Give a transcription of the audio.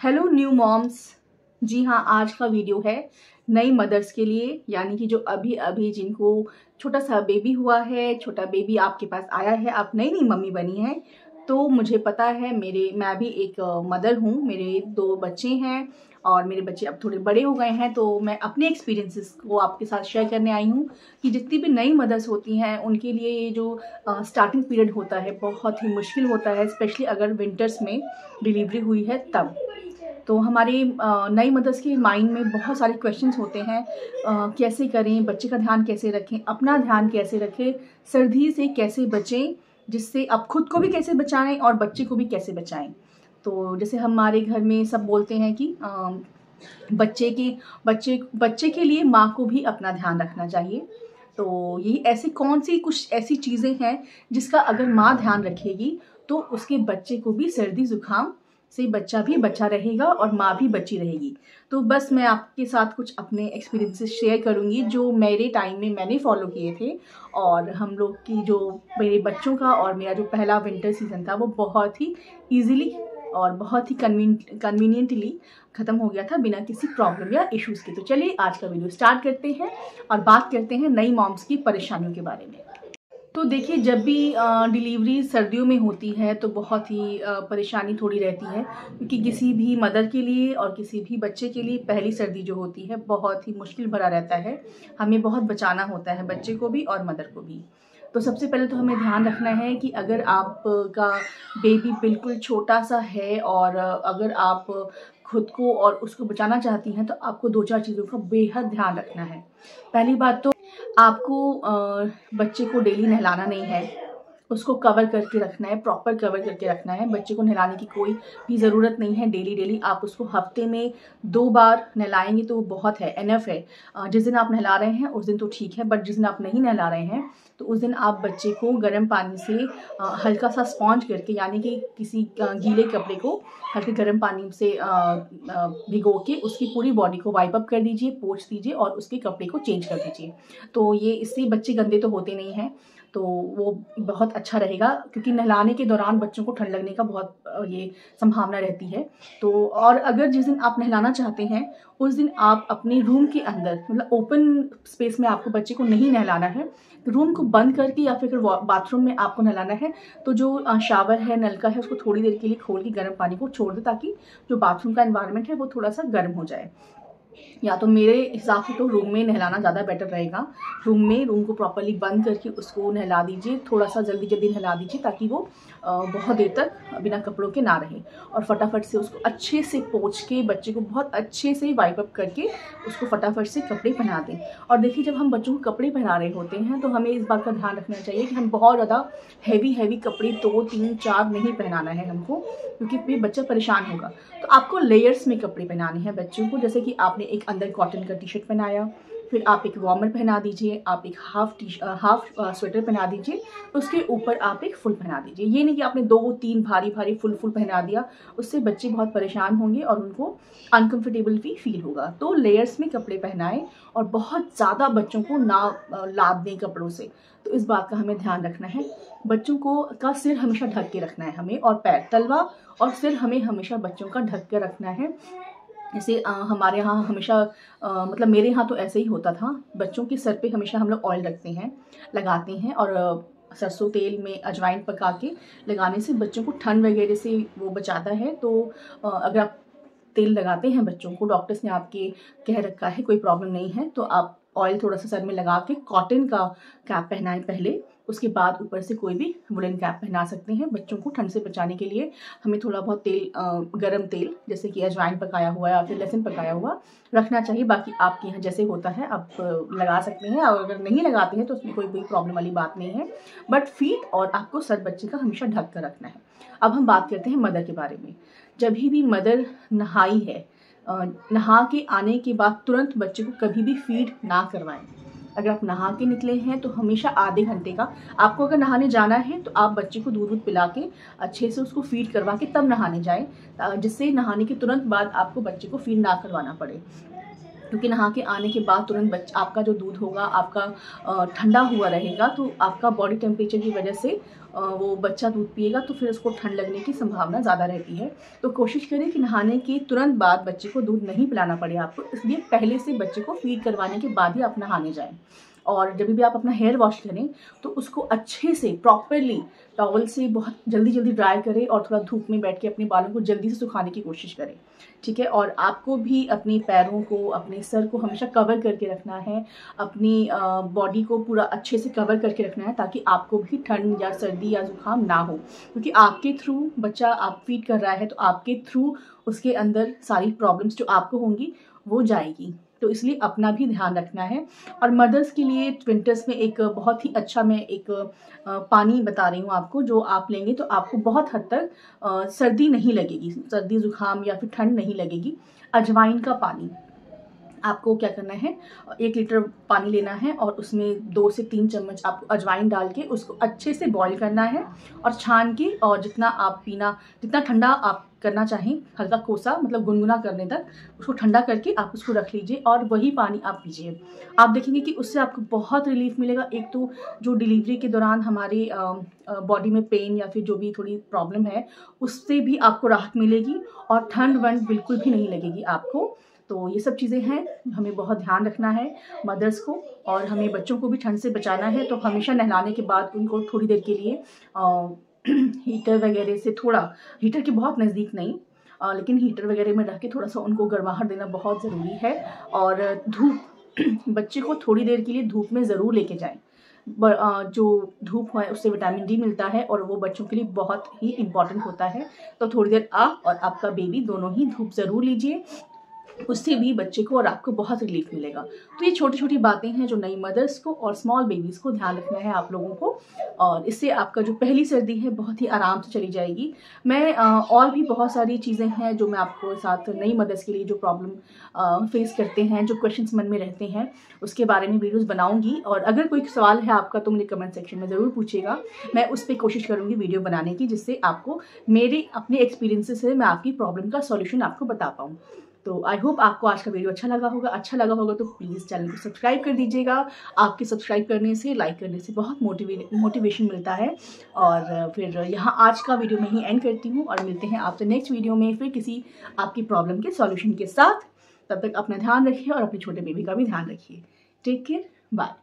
Hello new moms. जी हाँ, आज का वीडियो है नई मदर्स के लिए, यानी कि जो अभी अभी जिनको छोटा सा बेबी हुआ है, छोटा बेबी आपके पास आया है, आप नई नई मम्मी बनी है। तो मुझे पता है, मैं भी एक मदर हूँ, मेरे 2 बच्चे हैं और मेरे बच्चे अब थोड़े बड़े हो गए हैं। तो मैं अपने एक्सपीरियंसेस को आपके साथ शेयर करने आई हूँ कि जितनी भी नई मदर्स होती हैं उनके लिए ये जो स्टार्टिंग पीरियड होता है बहुत ही मुश्किल होता है, स्पेशली अगर विंटर्स में डिलीवरी हुई है तब। तो हमारे नई मदर्स के माइंड में बहुत सारे क्वेश्चंस होते हैं, कैसे करें, बच्चे का ध्यान कैसे रखें, अपना ध्यान कैसे रखें, सर्दी से कैसे बचें, जिससे अब खुद को भी कैसे बचाएं और बच्चे को भी कैसे बचाएं। तो जैसे हमारे घर में सब बोलते हैं कि बच्चे के लिए माँ को भी अपना ध्यान रखना चाहिए। तो ये ऐसी कौन सी कुछ ऐसी चीज़ें हैं जिसका अगर माँ ध्यान रखेगी तो उसके बच्चे को भी सर्दी जुकाम से बच्चा भी बचा रहेगा और माँ भी बची रहेगी। तो बस मैं आपके साथ कुछ अपने एक्सपीरियंसेस शेयर करूँगी जो मेरे टाइम में मैंने फॉलो किए थे, और हम लोग की जो मेरे बच्चों का और मेरा जो पहला विंटर सीज़न था वो बहुत ही ईजीली और बहुत ही कन्वीनियंटली ख़त्म हो गया था बिना किसी प्रॉब्लम या इश्यूज़ के। तो चलिए आज का वीडियो स्टार्ट करते हैं और बात करते हैं नई मॉम्स की परेशानियों के बारे में। तो देखिए, जब भी डिलीवरी सर्दियों में होती है तो बहुत ही परेशानी थोड़ी रहती है, क्योंकि किसी भी मदर के लिए और किसी भी बच्चे के लिए पहली सर्दी जो होती है बहुत ही मुश्किल भरा रहता है। हमें बहुत बचाना होता है, बच्चे को भी और मदर को भी। तो सबसे पहले तो हमें ध्यान रखना है कि अगर आपका बेबी बिल्कुल छोटा सा है और अगर आप खुद को और उसको बचाना चाहती हैं तो आपको 2-4 चीज़ों का बेहद ध्यान रखना है। पहली बात तो आपको बच्चे को डेली नहलाना नहीं है, उसको कवर करके रखना है, प्रॉपर कवर करके रखना है। बच्चे को नहलाने की कोई भी ज़रूरत नहीं है डेली। आप उसको हफ्ते में 2 बार नहलाएंगे तो वो बहुत है, एनफ है। जिस दिन आप नहला रहे हैं उस दिन तो ठीक है, बट जिस दिन आप नहीं नहला रहे हैं तो उस दिन आप बच्चे को गर्म पानी से हल्का सा स्पॉन्ज करके, यानी कि किसी गीले कपड़े को हल्के गर्म पानी से भिगो के उसकी पूरी बॉडी को वाइप अप कर दीजिए, पोंछ दीजिए और उसके कपड़े को चेंज कर दीजिए। तो ये इससे बच्चे गंदे तो होते नहीं हैं, तो वो बहुत अच्छा रहेगा, क्योंकि नहलाने के दौरान बच्चों को ठंड लगने का बहुत ये संभावना रहती है। तो और अगर जिस दिन आप नहलाना चाहते हैं उस दिन आप अपने रूम के अंदर, मतलब ओपन स्पेस में आपको बच्चे को नहीं नहलाना है, तो रूम को बंद करके या फिर बाथरूम में आपको नहलाना है तो जो शावर है, नलका है, उसको थोड़ी देर के लिए खोल के गर्म पानी को छोड़ दें ताकि जो बाथरूम का एनवायरनमेंट है वो थोड़ा सा गर्म हो जाए। या तो मेरे हिसाब से तो रूम में नहलाना ज़्यादा बेटर रहेगा। रूम को प्रॉपर्ली बंद करके उसको नहला दीजिए, थोड़ा सा जल्दी नहला दीजिए ताकि वो बहुत देर तक बिना कपड़ों के ना रहे, और फटाफट से उसको अच्छे से पोंछ के बच्चे को बहुत अच्छे से वाइप अप करके उसको फटाफट से कपड़े पहना दें। और देखिए, जब हम बच्चों को कपड़े पहना रहे होते हैं तो हमें इस बात का ध्यान रखना चाहिए कि हम बहुत ज़्यादा हैवी कपड़े 2, 3, 4 नहीं पहनाना है हमको, क्योंकि फिर बच्चा परेशान होगा। तो आपको लेयर्स में कपड़े पहनाने हैं बच्चों को, जैसे कि आपने एक अंदर कॉटन का टी शर्ट पहनाया, फिर आप एक वार्मर पहना दीजिए, आप एक हाफ स्वेटर पहना दीजिए, उसके ऊपर आप एक फुल पहना दीजिए। ये नहीं कि आपने 2-3 भारी फुल पहना दिया, उससे बच्चे बहुत परेशान होंगे और उनको अनकंफर्टेबल भी फील होगा। तो लेयर्स में कपड़े पहनाएं और बहुत ज़्यादा बच्चों को ना लाद दें कपड़ों से। तो इस बात का हमें ध्यान रखना है। बच्चों का सिर हमेशा ढक के रखना है हमें, और पैर, तलवा और सिर हमें हमेशा बच्चों का ढक के रखना है। जैसे हमारे यहाँ हमेशा मतलब मेरे यहाँ तो ऐसे ही होता था, बच्चों के सर पे हमेशा हम लोग ऑयल रखते हैं, लगाते हैं, और सरसों तेल में अजवाइन पका के लगाने से बच्चों को ठंड वगैरह से वो बचाता है। तो अगर आप तेल लगाते हैं बच्चों को, डॉक्टर्स ने आपके कह रखा है, कोई प्रॉब्लम नहीं है, तो आप ऑयल थोड़ा सा सर में लगा के कॉटन का कैप पहनाएं पहले, उसके बाद ऊपर से कोई भी वुलन कैप पहना सकते हैं। बच्चों को ठंड से बचाने के लिए हमें थोड़ा बहुत तेल, गरम तेल, जैसे कि अजवाइन पकाया हुआ या फिर लहसुन पकाया हुआ रखना चाहिए। बाकी आपके यहाँ जैसे होता है आप लगा सकते हैं, और अगर नहीं लगाते हैं तो उसमें कोई प्रॉब्लम वाली बात नहीं है। बट फीट और आपको सर बच्चे का हमेशा ढक कर रखना है। अब हम बात करते हैं मदर के बारे में। जब भी मदर नहाई है, नहा के आने के बाद तुरंत बच्चे को कभी भी फीड ना करवाएं। अगर आप नहा के निकले हैं तो हमेशा आधे घंटे का, आपको अगर नहाने जाना है तो आप बच्चे को दूध पिला के अच्छे से उसको फीड करवा के तब नहाने जाएं, जिससे नहाने के तुरंत बाद आपको बच्चे को फीड ना करवाना पड़े। क्योंकि नहा के आने के बाद तुरंत बच्चा आपका जो दूध होगा आपका ठंडा हुआ रहेगा, तो आपका बॉडी टेम्परेचर की वजह से वो बच्चा दूध पिएगा तो फिर उसको ठंड लगने की संभावना ज़्यादा रहती है। तो कोशिश करें कि नहाने के तुरंत बाद बच्चे को दूध नहीं पिलाना पड़े आपको, इसलिए पहले से बच्चे को फीड करवाने के बाद ही आप नहाने जाएँ। और जब भी आप अपना हेयर वॉश करें तो उसको अच्छे से प्रॉपरली टॉवल से बहुत जल्दी ड्राई करें और थोड़ा धूप में बैठ के अपने बालों को जल्दी से सुखाने की कोशिश करें, ठीक है। और आपको भी अपने पैरों को, अपने सर को हमेशा कवर करके रखना है, अपनी बॉडी को पूरा अच्छे से कवर करके रखना है, ताकि आपको भी ठंड या सर्दी या जुकाम ना हो, क्योंकि आपके थ्रू बच्चा आप फीड कर रहा है तो आपके थ्रू उसके अंदर सारी प्रॉब्लम्स जो आपको होंगी वो जाएगी। तो इसलिए अपना भी ध्यान रखना है। और मदर्स के लिए विंटर्स में एक बहुत ही अच्छा मैं एक पानी बता रही हूँ आपको, जो आप लेंगे तो आपको बहुत हद तक सर्दी नहीं लगेगी, सर्दी जुकाम या फिर ठंड नहीं लगेगी। अजवाइन का पानी आपको क्या करना है, 1 लीटर पानी लेना है और उसमें 2 से 3 चम्मच आपको अजवाइन डाल के उसको अच्छे से बॉईल करना है और छान के, और जितना आप पीना, जितना ठंडा आप करना चाहें, हल्का कोसा मतलब गुनगुना करने तक उसको ठंडा करके आप उसको रख लीजिए और वही पानी आप पीजिए। आप देखेंगे कि उससे आपको बहुत रिलीफ मिलेगा। एक तो जो डिलीवरी के दौरान हमारे बॉडी में पेन या फिर जो भी थोड़ी प्रॉब्लम है उससे भी आपको राहत मिलेगी और ठंड वंड बिल्कुल भी नहीं लगेगी आपको। तो ये सब चीज़ें हैं, हमें बहुत ध्यान रखना है मदर्स को, और हमें बच्चों को भी ठंड से बचाना है। तो हमेशा नहलाने के बाद उनको थोड़ी देर के लिए हीटर वगैरह से, थोड़ा हीटर के बहुत नज़दीक नहीं, लेकिन हीटर वगैरह में रख के थोड़ा सा उनको गर्माहट देना बहुत ज़रूरी है। और धूप बच्चे को थोड़ी देर के लिए धूप में ज़रूर लेके जाएं। जो धूप है उससे विटामिन डी मिलता है और वो बच्चों के लिए बहुत ही इम्पॉर्टेंट होता है। तो थोड़ी देर आप और आपका बेबी दोनों ही धूप ज़रूर लीजिए, उससे भी बच्चे को और आपको बहुत रिलीफ मिलेगा। तो ये छोटी छोटी बातें हैं जो नई मदर्स को और स्मॉल बेबीज़ को ध्यान रखना है आप लोगों को, और इससे आपका जो पहली सर्दी है बहुत ही आराम से चली जाएगी। मैं और भी बहुत सारी चीज़ें हैं जो मैं आपको साथ नई मदर्स के लिए जो प्रॉब्लम फेस करते हैं, जो क्वेश्चंस मन में रहते हैं, उसके बारे में वीडियोज़ बनाऊँगी। और अगर कोई सवाल है आपका तो मुझे कमेंट सेक्शन में ज़रूर पूछिएगा, मैं उस पर कोशिश करूँगी वीडियो बनाने की, जिससे आपको मेरे अपने एक्सपीरियंसेस से मैं आपकी प्रॉब्लम का सॉल्यूशन आपको बता पाऊँ। तो आई होप आपको आज का वीडियो अच्छा लगा होगा तो प्लीज़ चैनल को सब्सक्राइब कर दीजिएगा। आपके सब्सक्राइब करने से, लाइक करने से बहुत मोटिवेशन मिलता है। और फिर यहाँ आज का वीडियो मैं ही एंड करती हूँ और मिलते हैं आपसे नेक्स्ट वीडियो में फिर किसी आपकी प्रॉब्लम के सॉल्यूशन के साथ। तब तक अपना ध्यान रखिए और अपने छोटे बेबी का भी ध्यान रखिए। Take care, bye.